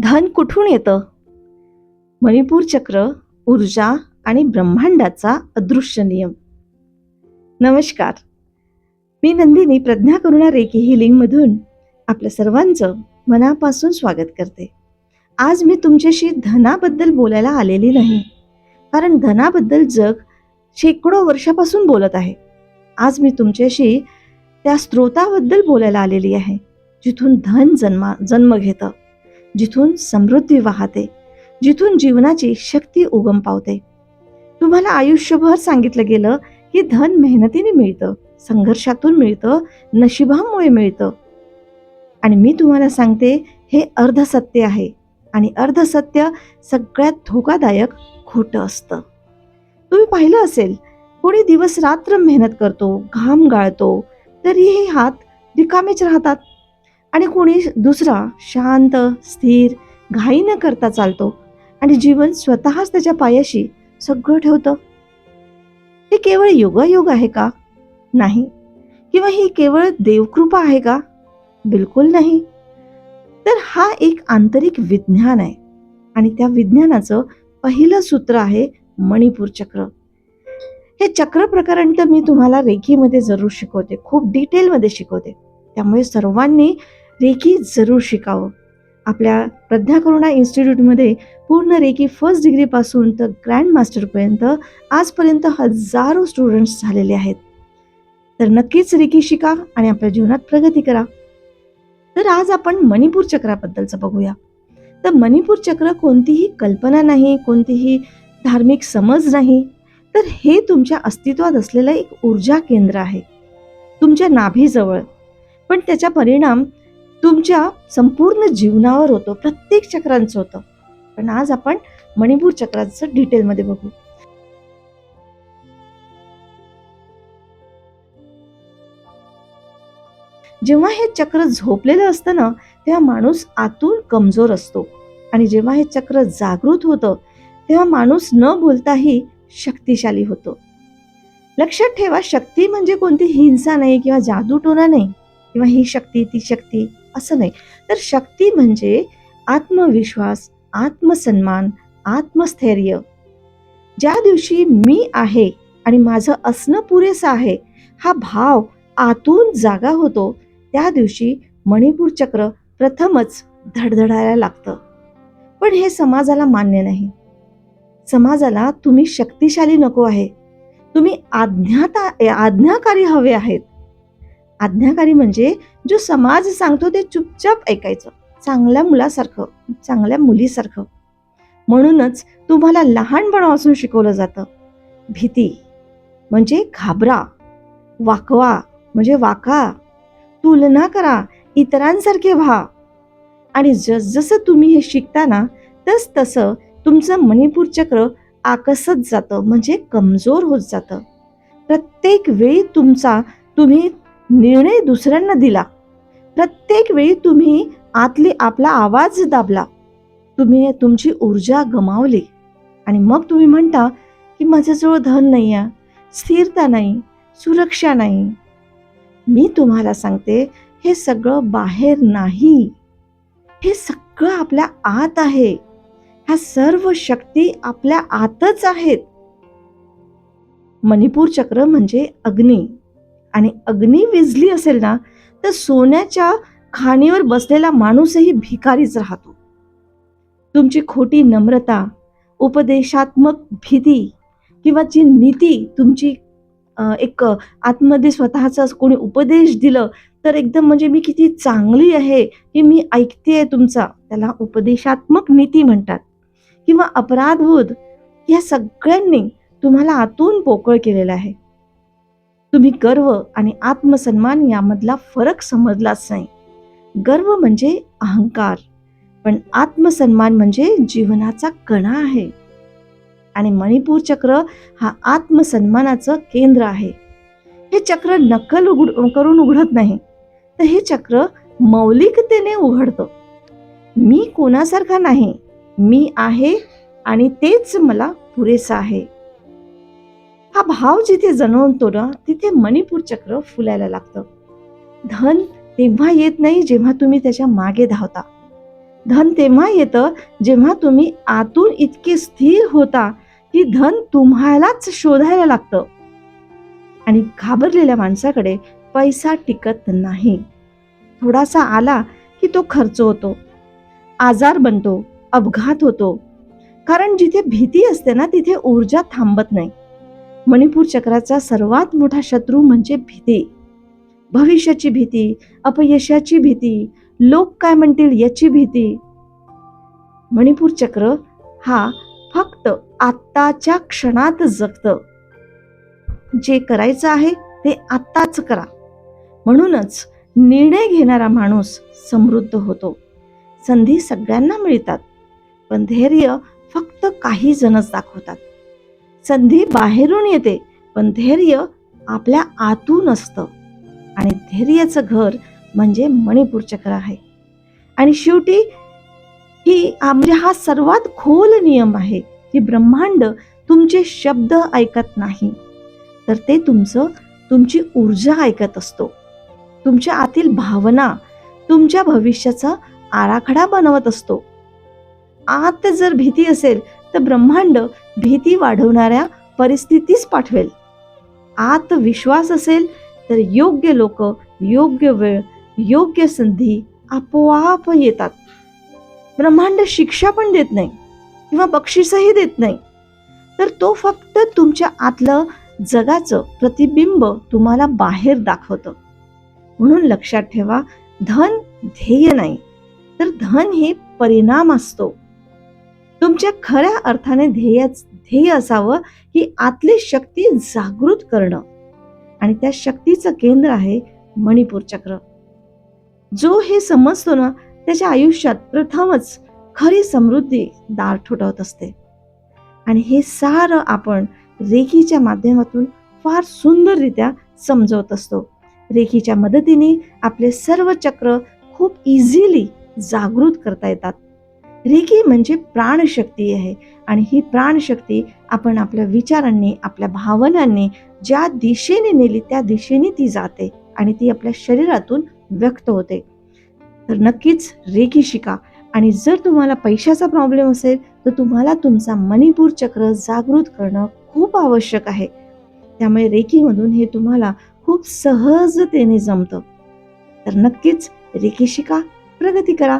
धन कुठून येतं? मणिपूर चक्र, ऊर्जा आणि ब्रह्मांडाचा अदृश्य नियम. नमस्कार, मी नंदिनी प्रज्ञा करुणा रेकी हिलिंग मधून आपल्या सर्वांचं मनापासून स्वागत करते. आज मी तुमच्याशी धनाबद्दल बोलायला आलेली नाही, कारण धनाबद्दल जग शेकडो वर्षापासून बोलत आहे. आज मी तुमच्याशी त्या स्रोताबद्दल बोलायला आलेली आहे, जिथून धन जन्म घेतं, जिथून समृद्धी वाहते, जिथून जीवनाची शक्ती उगम पावते. तुम्हाला आयुष्यभर सांगितलं गेलं की धन मेहनतीने मिळतं, संघर्षातून मिळतं, नशिबामुळे मिळतं. आणि मी तुम्हाला सांगते, हे अर्धसत्य आहे आणि अर्धसत्य सगळ्यात धोकादायक खोटं असतं. तुम्ही पाहिलं असेल, कोणी दिवस रात्र मेहनत करतो, घाम गाळतो, तरीही हात रिकामेच राहतात. आणि कोणी दुसरा शांत, स्थिर, घाई न करता चालतो आणि जीवन स्वतःच त्याच्या पायाशी सगळं ठेवतं. हे केवळ योगायोग आहे का? नाही. किंवा ही केवळ देवकृपा आहे का? बिलकुल नाही. तर हा एक आंतरिक विज्ञान आहे आणि त्या विज्ञानाचं पहिलं सूत्र आहे मणिपूर चक्र. हे चक्र प्रकरण तर मी तुम्हाला रेखीमध्ये जरूर शिकवते, खूप डिटेलमध्ये शिकवते. त्यामुळे सर्वांनी रेकी जरूर शिकावं. आपल्या प्रज्ञा करुणा इन्स्टिट्यूटमध्ये पूर्ण रेकी फर्स्ट डिग्री पासून तर ग्रँड मास्टरपर्यंत आजपर्यंत हजारो स्टुडंट्स झालेले आहेत. तर नक्कीच रेकी शिका आणि आपल्या जीवनात प्रगती करा. तर आज आपण मणिपूर चक्राबद्दलचं बघूया. तर मणिपूर चक्र कोणतीही कल्पना नाही, कोणतीही धार्मिक समज नाही, तर हे तुमच्या अस्तित्वात असलेलं एक ऊर्जा केंद्र आहे, तुमच्या नाभीजवळ. पण त्याचा परिणाम तुमच्या संपूर्ण जीवनावर होतो, प्रत्येक चक्रांचं होतं. पण आज आपण मणिपूर चक्राचं डिटेलमध्ये बघू. जेव्हा हे चक्र झोपलेलं असतं ना, तेव्हा माणूस आतून कमजोर असतो, आणि जेव्हा हे चक्र जागृत होतं तेव्हा माणूस न बोलताही शक्तिशाली होतो. लक्षात ठेवा, शक्ती म्हणजे कोणती हिंसा नाही किंवा जादूटोना नाही, किंवा ही शक्ती ती शक्ती असं नाही. तर शक्ती म्हणजे आत्मविश्वास, आत्मसन्मान, आत्मस्थैर्य. ज्या दिवशी मी आहे आणि माझं असणं पुरेसं आहे हा भाव आतून जागा होतो, त्या दिवशी मणिपूर चक्र प्रथमच धडधडायला लागतं. पण हे समाजाला मान्य नाही. समाजाला तुम्ही शक्तिशाली नको आहे, तुम्ही आज्ञाकारी हवे आहेत. आज्ञाकारी म्हणजे जो समाज सांगतो ते चुपचाप ऐकायचं, चांगल्या मुलासारखं, चांगल्या मुलीसारखं. म्हणूनच तुम्हाला लहानपणापासून शिकवलं जातं, भीती म्हणजे घाबरा, वाकवा म्हणजे वाका, तुलना करा, इतरांसारखे व्हा. आणि जसजसं तुम्ही हे शिकता ना, तसं तुमचं मणिपूर चक्र आकसत जातं, म्हणजे कमजोर होत जातं. प्रत्येक वेळी तुम्ही निर्णय दुसऱ्यांना दिला, प्रत्येक वेळी तुम्ही आपला आवाज दाबला, तुम्ही तुमची ऊर्जा गमावली. आणि मग तुम्ही म्हणता की माझ्याजवळ धन नाही आहे, स्थिरता नाही, सुरक्षा नाही. मी तुम्हाला सांगते, हे सगळं बाहेर नाही, हे सगळं आपल्या आत आहे. ह्या सर्व शक्ती आपल्या आतच आहेत. मणिपूर चक्र म्हणजे अग्नी, आणि अग्नी विझली असेल ना, तर सोन्याच्या खाणीवर बसलेला माणूसही भिकारीच राहतो. तुमची खोटी नम्रता, उपदेशात्मक भीती, किंवा जी नीती तुमची एक आतमध्ये स्वतःचा कोणी उपदेश दिलं तर एकदम म्हणजे मी किती चांगली आहे, की मी ऐकतेय तुमचा, त्याला उपदेशात्मक नीती म्हणतात. किंवा अपराधबोध, या सगळ्यांनी तुम्हाला आतून पोकळ केलेलं आहे. तुम्ही गर्व आणि आत्मसन्मान यामधला फरक समजलाच नाही. गर्व म्हणजे अहंकार, पण आत्मसन्मान म्हणजे जीवनाचा कणा आहे. आणि मणिपूर चक्र हा आत्मसन्मानाचं केंद्र आहे. हे चक्र नकल करून उघडत नाही, तर हे चक्र मौलिकतेने उघडतं. मी कोणासारखा नाही, मी आहे आणि तेच मला पुरेसं आहे. हा भाव जिथे जाणवतो ना, तिथे मणिपूर चक्र फुलायला लागतं. धन तेव्हा येत नाही जेव्हा तुम्ही त्याच्या मागे धावता. धन तेव्हा येतं जेव्हा तुम्ही आतून इतके स्थिर होता की धन तुम्हालाच शोधायला लागतं. आणि घाबरलेल्या माणसाकडे पैसा टिकत नाही. थोडासा आला की तो खर्च होतो, आजार बनतो, अपघात होतो. कारण जिथे भीती असते ना तिथे ऊर्जा थांबत नाही. मणिपूर चक्राचा सर्वात मोठा शत्रू म्हणजे भीती. भविष्याची भीती, अपयशाची भीती, लोक काय म्हणतील याची भीती. मणिपूर चक्र हा फक्त आत्ताच्या क्षणात जगतं. जे करायचं आहे ते आत्ताच करा. म्हणूनच निर्णय घेणारा माणूस समृद्ध होतो. संधी सगळ्यांना मिळतात, पण धैर्य फक्त काही जणच दाखवतात. संधी बाहेरून येते, पण धैर्य आपल्या आतून असतं. आणि धैर्याचं घर म्हणजे मणिपूर चक्र आहे. आणि शेवटी म्हणजे हा सर्वात खोल नियम आहे की ब्रह्मांड तुमचे शब्द ऐकत नाही, तर ते तुमची ऊर्जा ऐकत असतो. तुमच्या आतील भावना, तुमच्या भविष्याचा आराखडा बनवत असतो. आत जर भीती असेल तर ब्रह्मांड भीती वाढवणाऱ्या परिस्थितीच पाठवेल. आत विश्वास असेल तर योग्य लोक, योग्य वेळ, योग्य संधी आपोआप येतात. ब्रह्मांड शिक्षा पण देत नाही किंवा बक्षीसही देत नाही, तर तो फक्त तुमच्या आतलं जगाचं प्रतिबिंब तुम्हाला बाहेर दाखवतं. म्हणून लक्षात ठेवा, धन ध्येय नाही, तर धन हे परिणाम असतो. तुमच्या खऱ्या अर्थाने ध्येय असावं की आतली शक्ती जागृत करणं. आणि त्या शक्तीचं केंद्र आहे मणिपूर चक्र. जो हे समजतो ना त्याच्या आयुष्यात प्रथमच खरी समृद्धी दार ठोठावत असते. आणि हे सारं आपण रेखीच्या माध्यमातून फार सुंदररित्या समजवत असतो. रेखीच्या मदतीने आपले सर्व चक्र खूप इझिली जागृत करता येतात. रेखी म्हणजे प्राणशक्ती आहे आणि ही प्राणशक्ती आपण आपल्या विचारांनी, आपल्या भावनांनी ज्या दिशेने नेली त्या दिशेने ती जाते आणि ती आपल्या शरीरातून व्यक्त होते. तर नक्कीच रेखी शिका. आणि जर तुम्हाला पैशाचा प्रॉब्लेम असेल तर तुम्हाला तुमचा मणिपूर चक्र जागृत करणं खूप आवश्यक आहे. त्यामुळे रेखीमधून हे तुम्हाला खूप सहजतेने जमतं. तर नक्कीच रेखी शिका, प्रगती करा.